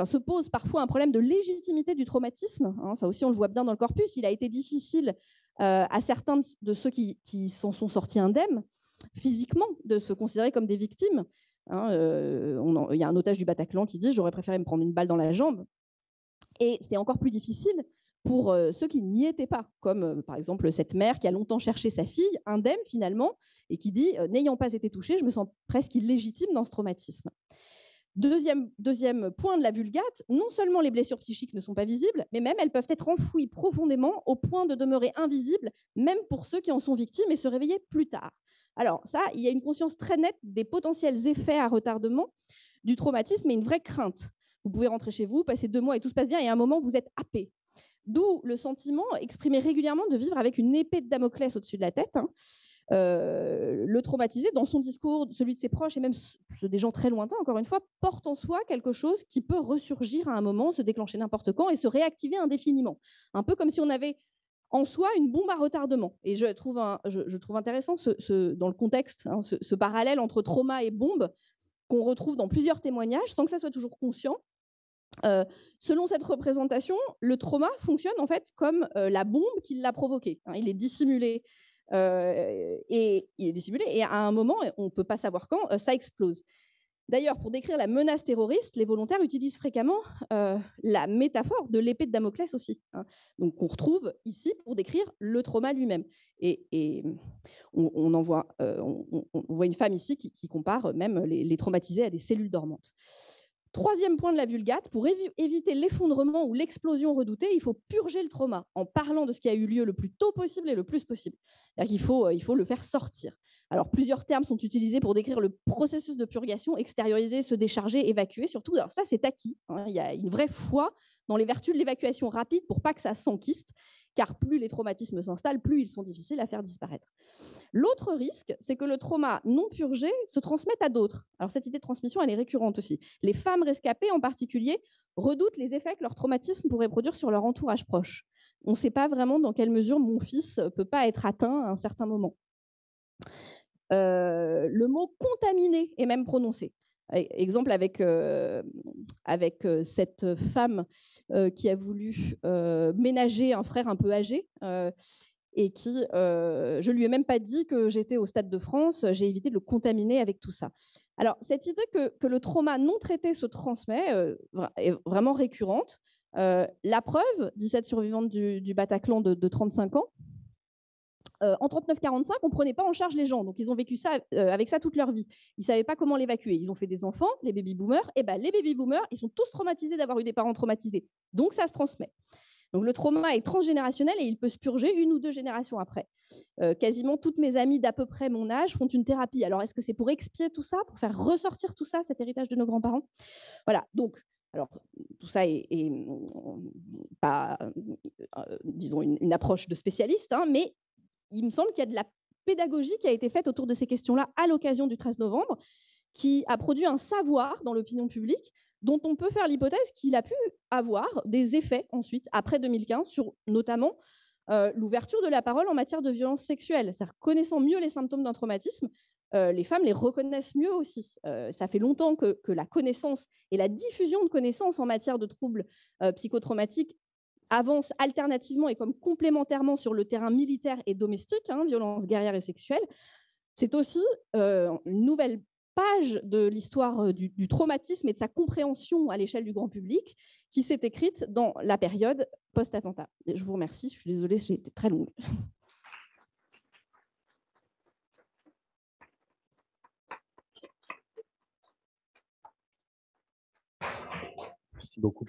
se pose parfois un problème de légitimité du traumatisme. Ça aussi, on le voit bien dans le corpus. Il a été difficile à certains de ceux qui s'en sont sortis indemnes physiquement de se considérer comme des victimes. Il y a un otage du Bataclan qui dit « j'aurais préféré me prendre une balle dans la jambe ». Et c'est encore plus difficile pour ceux qui n'y étaient pas, comme par exemple cette mère qui a longtemps cherché sa fille, indemne finalement, et qui dit « n'ayant pas été touchée, je me sens presque illégitime dans ce traumatisme ». Deuxième point de la vulgate, non seulement les blessures psychiques ne sont pas visibles, mais même elles peuvent être enfouies profondément au point de demeurer invisibles, même pour ceux qui en sont victimes et se réveiller plus tard. Alors ça, il y a une conscience très nette des potentiels effets à retardement du traumatisme et une vraie crainte. Vous pouvez rentrer chez vous, passer 2 mois et tout se passe bien, et à un moment, vous êtes happé. D'où le sentiment exprimé régulièrement de vivre avec une épée de Damoclès au-dessus de la tête. Le traumatisé, dans son discours, celui de ses proches et même ceux des gens très lointains, encore une fois, porte en soi quelque chose qui peut ressurgir à un moment, se déclencher n'importe quand et se réactiver indéfiniment. Un peu comme si on avait en soi une bombe à retardement. Et je trouve intéressant dans le contexte, ce parallèle entre trauma et bombe qu'on retrouve dans plusieurs témoignages, sans que ça soit toujours conscient. Selon cette représentation, le trauma fonctionne en fait comme la bombe qui l'a provoqué. Il est dissimulé. Et à un moment, on ne peut pas savoir quand, ça explose. D'ailleurs, pour décrire la menace terroriste, les volontaires utilisent fréquemment la métaphore de l'épée de Damoclès aussi, donc qu'on retrouve ici pour décrire le trauma lui-même. Et on voit une femme ici qui compare même les traumatisés à des cellules dormantes. Troisième point de la Vulgate, pour éviter l'effondrement ou l'explosion redoutée, il faut purger le trauma en parlant de ce qui a eu lieu le plus tôt possible et le plus possible. Il faut le faire sortir. Alors, plusieurs termes sont utilisés pour décrire le processus de purgation: extérioriser, se décharger, évacuer. Surtout, alors ça, c'est acquis. Il y a une vraie foi dans les vertus de l'évacuation rapide pour pas que ça s'enquiste, car plus les traumatismes s'installent, plus ils sont difficiles à faire disparaître. L'autre risque, c'est que le trauma non purgé se transmette à d'autres. Alors, cette idée de transmission, elle est récurrente aussi. Les femmes rescapées, en particulier, redoutent les effets que leur traumatisme pourrait produire sur leur entourage proche. On ne sait pas vraiment dans quelle mesure mon fils ne peut pas être atteint à un certain moment. Le mot « contaminé » est même prononcé. Exemple avec cette femme qui a voulu ménager un frère un peu âgé et qui, je lui ai même pas dit que j'étais au Stade de France, j'ai évité de le contaminer avec tout ça. Alors, cette idée que le trauma non traité se transmet est vraiment récurrente. La preuve, 17 survivantes du Bataclan de 35 ans, en 39-45, on ne prenait pas en charge les gens. Donc, ils ont vécu ça, avec ça toute leur vie. Ils ne savaient pas comment l'évacuer. Ils ont fait des enfants, les baby-boomers. Et ben, les baby-boomers, ils sont tous traumatisés d'avoir eu des parents traumatisés. Donc, ça se transmet. Donc, le trauma est transgénérationnel et il peut se purger 1 ou 2 générations après. Quasiment toutes mes amies d'à peu près mon âge font une thérapie. Alors, est-ce que c'est pour expier tout ça, pour faire ressortir tout ça, cet héritage de nos grands-parents? Voilà. Donc, alors, tout ça est pas, disons, une approche de spécialiste, hein, mais il me semble qu'il y a de la pédagogie qui a été faite autour de ces questions-là à l'occasion du 13 novembre, qui a produit un savoir dans l'opinion publique dont on peut faire l'hypothèse qu'il a pu avoir des effets ensuite, après 2015, sur notamment l'ouverture de la parole en matière de violence sexuelle. C'est-à-dire, connaissant mieux les symptômes d'un traumatisme, les femmes les reconnaissent mieux aussi. Ça fait longtemps que la connaissance et la diffusion de connaissances en matière de troubles psychotraumatiques avance alternativement et comme complémentairement sur le terrain militaire et domestique, violences guerrières et sexuelles. C'est aussi une nouvelle page de l'histoire du traumatisme et de sa compréhension à l'échelle du grand public qui s'est écrite dans la période post-attentat. Je vous remercie, je suis désolée, j'ai été très longue. Merci beaucoup,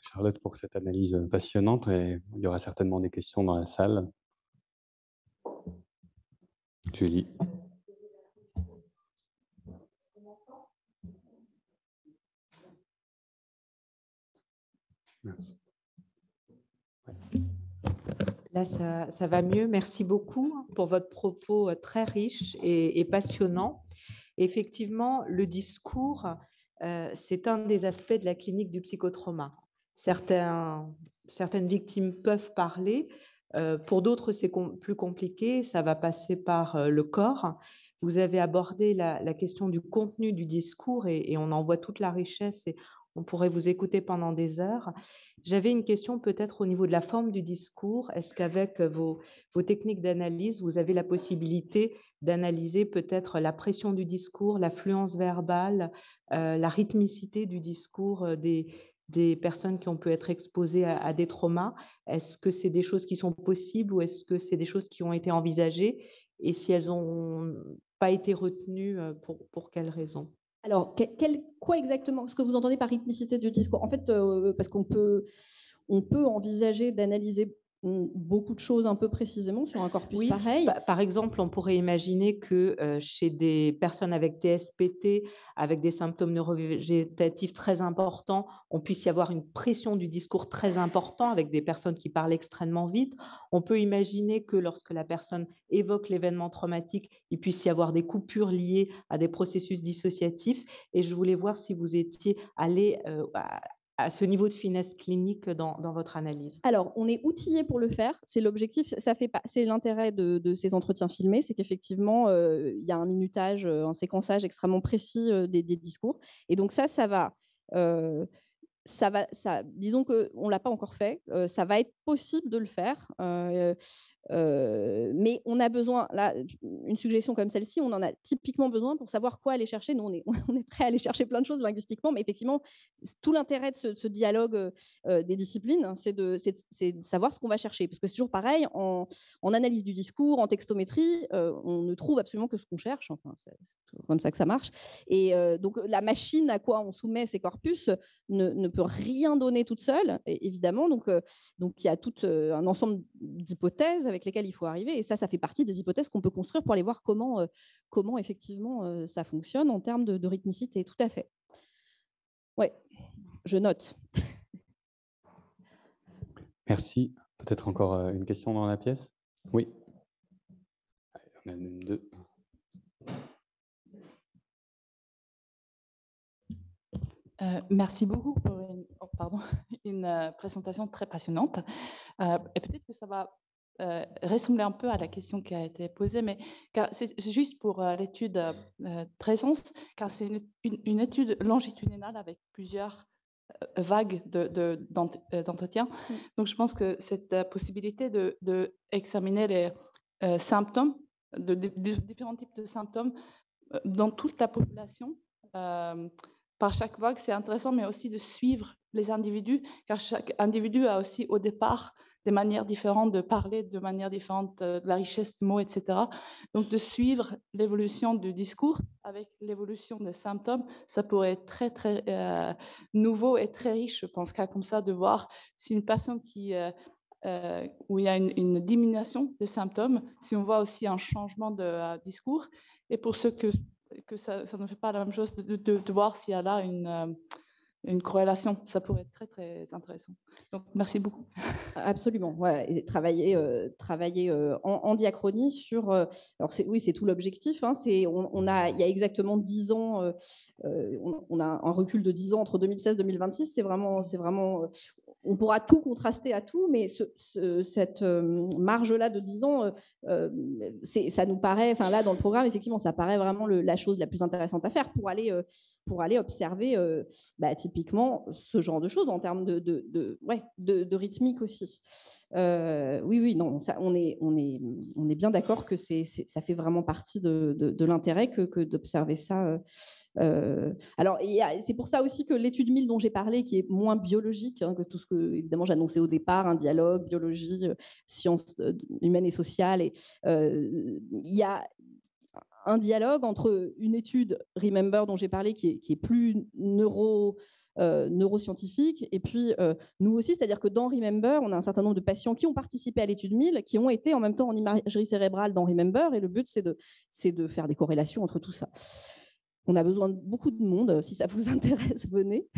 Charlotte, pour cette analyse passionnante. Et il y aura certainement des questions dans la salle. Julie. Merci. Là, ça va mieux. Merci beaucoup pour votre propos très riche et passionnant. Effectivement, le discours, c'est un des aspects de la clinique du psychotrauma. Certaines victimes peuvent parler. Pour d'autres, c'est plus compliqué. Ça va passer par le corps. Vous avez abordé la question du contenu du discours et on en voit toute la richesse et on pourrait vous écouter pendant des heures. J'avais une question peut-être au niveau de la forme du discours. Est-ce qu'avec vos techniques d'analyse, vous avez la possibilité d'analyser peut-être la pression du discours, l'affluence verbale, la rythmicité du discours des personnes qui ont pu être exposées à des traumas? Est-ce que c'est des choses qui sont possibles ou est-ce que c'est des choses qui ont été envisagées? Et si elles n'ont pas été retenues, pour quelles raisons? Alors, quoi exactement, ce que vous entendez par rythmicité du discours? En fait, parce qu'on peut envisager d'analyser beaucoup de choses un peu précisément sur un corpus pareil. Par exemple, on pourrait imaginer que chez des personnes avec TSPT, avec des symptômes neurovégétatifs très importants, on puisse y avoir une pression du discours très importante avec des personnes qui parlent extrêmement vite. On peut imaginer que lorsque la personne évoque l'événement traumatique, il puisse y avoir des coupures liées à des processus dissociatifs. Et je voulais voir si vous étiez allé à ce niveau de finesse clinique dans votre analyse. Alors, on est outillé pour le faire. C'est l'objectif. C'est l'intérêt de ces entretiens filmés, c'est qu'effectivement, il y a un minutage, un séquençage extrêmement précis des discours. Et donc ça va. Disons qu'on ne l'a pas encore fait, ça va être possible de le faire. Mais on a besoin, là, une suggestion comme celle-ci, on en a typiquement besoin pour savoir quoi aller chercher. Nous, on est prêt à aller chercher plein de choses linguistiquement, mais effectivement, tout l'intérêt de ce dialogue des disciplines, hein, c'est de savoir ce qu'on va chercher. Parce que c'est toujours pareil, en analyse du discours, en textométrie, on ne trouve absolument que ce qu'on cherche. Enfin, c'est comme ça que ça marche. Et donc, la machine à quoi on soumet ces corpus ne peut rien donner toute seule, évidemment. Donc, il y a tout un ensemble d'hypothèses avec lesquelles il faut arriver. Et ça fait partie des hypothèses qu'on peut construire pour aller voir comment effectivement ça fonctionne en termes de rythmicité. Tout à fait. Ouais, je note. Merci. Peut-être encore une question dans la pièce? Oui. On a même deux. Merci beaucoup pour une présentation très passionnante. Et peut-être que ça va ressembler un peu à la question qui a été posée, mais c'est juste pour l'étude Tresens, car c'est une étude longitudinale avec plusieurs vagues d'entretien. Donc, je pense que cette possibilité d'examiner les symptômes, de différents types de symptômes dans toute la population, par chaque vague, c'est intéressant, mais aussi de suivre les individus, car chaque individu a aussi au départ des manières différentes de parler, de manières différentes, de la richesse de mots, etc. Donc, de suivre l'évolution du discours avec l'évolution des symptômes, ça pourrait être très, très nouveau et très riche, je pense, car comme ça, de voir si une personne où il y a une diminution des symptômes, si on voit aussi un changement de discours, et pour ceux que ça ne fait pas la même chose, de voir s'il y a là une corrélation. Ça pourrait être très, très intéressant. Donc, merci beaucoup. Absolument. Ouais. Et travailler en diachronie sur... alors, c'est tout l'objectif. Hein, il y a exactement 10 ans, on a un recul de 10 ans entre 2016 et 2026. C'est vraiment on pourra tout contraster à tout, mais cette marge-là de 10 ans, ça nous paraît, enfin là, dans le programme, effectivement, ça paraît vraiment la chose la plus intéressante à faire pour aller observer typiquement ce genre de choses en termes de rythmique aussi. Oui, non, ça, on est bien d'accord que ça fait vraiment partie de l'intérêt que d'observer ça. Alors, c'est pour ça aussi que l'étude 1000 dont j'ai parlé, qui est moins biologique que tout ce que, évidemment, j'annonçais au départ, un dialogue, biologie, sciences humaines et sociales. Et il y a un dialogue entre une étude Remember dont j'ai parlé, qui est plus neuroscientifique, et puis nous aussi, c'est-à-dire que dans Remember, on a un certain nombre de patients qui ont participé à l'étude 1000, qui ont été en même temps en imagerie cérébrale dans Remember, et le but, c'est de faire des corrélations entre tout ça. On a besoin de beaucoup de monde. Si ça vous intéresse, venez.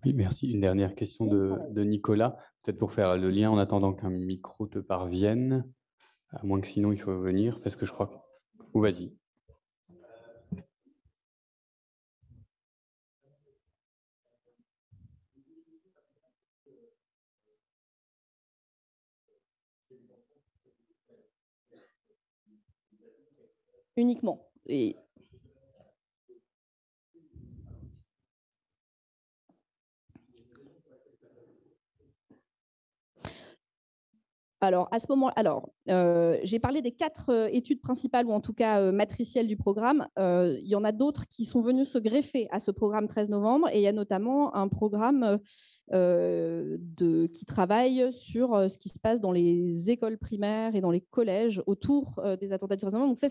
Oui, merci. Une dernière question de Nicolas, peut-être pour faire le lien en attendant qu'un micro te parvienne, à moins que sinon il faut venir, parce que je crois que... Ou vas-y. Uniquement. Et alors, à ce moment, j'ai parlé des 4 études principales, ou en tout cas matricielles du programme. Il y en a d'autres qui sont venus se greffer à ce programme 13 novembre, et il y a notamment un programme qui travaille sur ce qui se passe dans les écoles primaires et dans les collèges autour des attentats du 13 novembre. Donc ça,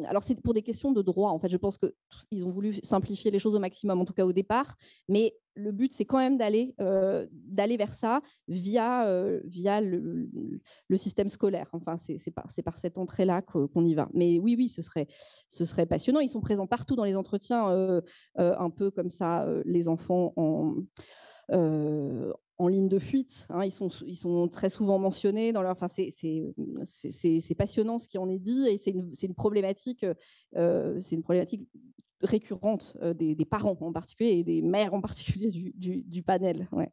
alors c'est pour des questions de droit. En fait, je pense qu'ils ont voulu simplifier les choses au maximum, en tout cas au départ, mais le but, c'est quand même d'aller vers ça via le système scolaire. Enfin, c'est par cette entrée-là qu'on y va. Mais oui, ce serait passionnant. Ils sont présents partout dans les entretiens, un peu comme ça, les enfants en ligne de fuite. Hein, ils sont très souvent mentionnés dans leur. Enfin, c'est passionnant ce qui en est dit, et c'est une problématique. C'est une problématique récurrente des parents en particulier, et des mères en particulier du panel. Ouais.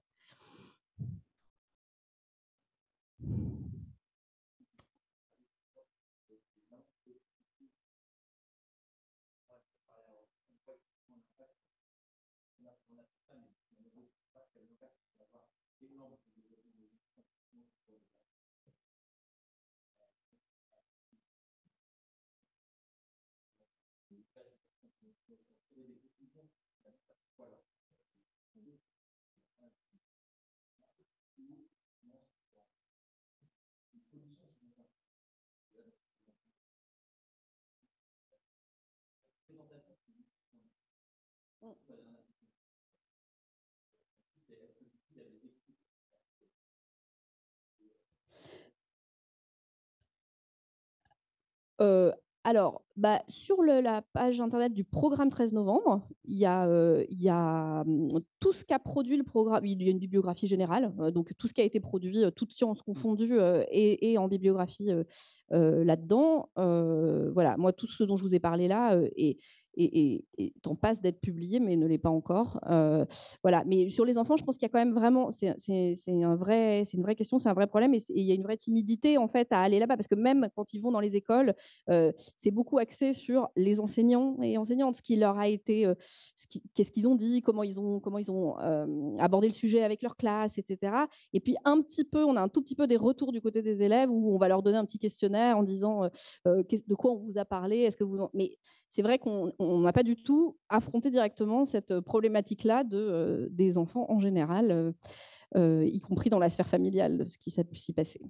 Alors, sur la page internet du programme 13 novembre, il y a tout ce qu'a produit le programme. Il y a une bibliographie générale, donc tout ce qui a été produit, toutes sciences confondues, et en bibliographie là-dedans. Voilà, moi, tout ce dont je vous ai parlé là est en passe d'être publié, mais ne l'est pas encore. Voilà. Mais sur les enfants, je pense qu'il y a quand même vraiment, c'est une vraie question, c'est un vrai problème, et il y a une vraie timidité en fait à aller là-bas, parce que même quand ils vont dans les écoles, c'est beaucoup axé sur les enseignants et enseignantes, ce qui leur a été, qu'est-ce qu'ils ont dit, comment ils ont abordé le sujet avec leur classe, etc. Et puis on a un tout petit peu des retours du côté des élèves où on va leur donner un petit questionnaire en disant de quoi on vous a parlé, est-ce que vous. Mais c'est vrai qu'on n'a pas du tout affronté directement cette problématique-là des enfants en général, y compris dans la sphère familiale, ce qui s'est pu s'y passer.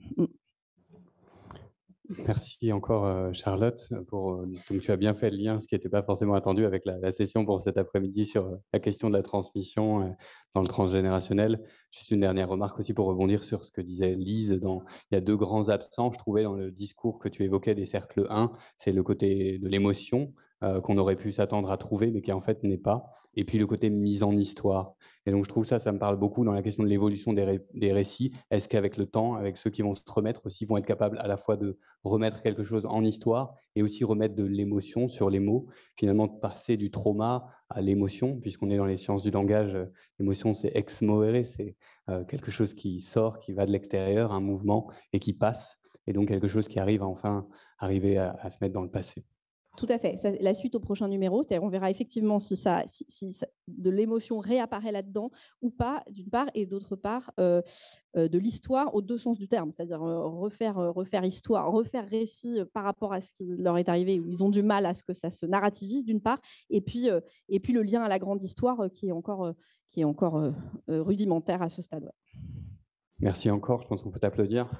Merci encore, Charlotte. Donc tu as bien fait le lien, ce qui n'était pas forcément attendu, avec la session pour cet après-midi sur la question de la transmission dans le transgénérationnel. Juste une dernière remarque aussi pour rebondir sur ce que disait Lise. Il y a deux grands absents, je trouvais, dans le discours que tu évoquais des cercles 1. C'est le côté de l'émotion qu'on aurait pu s'attendre à trouver, mais qui en fait n'est pas. Et puis le côté mise en histoire. Et donc je trouve ça me parle beaucoup dans la question de l'évolution des récits. Est-ce qu'avec le temps, avec ceux qui vont se remettre aussi, vont être capables à la fois de remettre quelque chose en histoire et aussi remettre de l'émotion sur les mots, finalement de passer du trauma à l'émotion, puisqu'on est dans les sciences du langage, l'émotion c'est ex moere, c'est quelque chose qui sort, qui va de l'extérieur, un mouvement, et qui passe, et donc quelque chose qui arrive à enfin arriver à se mettre dans le passé. Tout à fait. Ça, la suite au prochain numéro, c'est-à-dire on verra effectivement si de l'émotion réapparaît là-dedans ou pas, d'une part, et d'autre part, de l'histoire aux deux sens du terme, c'est-à-dire refaire histoire, refaire récit par rapport à ce qui leur est arrivé, où ils ont du mal à ce que ça se narrativise, d'une part, et puis le lien à la grande histoire qui est encore rudimentaire à ce stade. Ouais. Merci encore, je pense qu'on peut t'applaudir.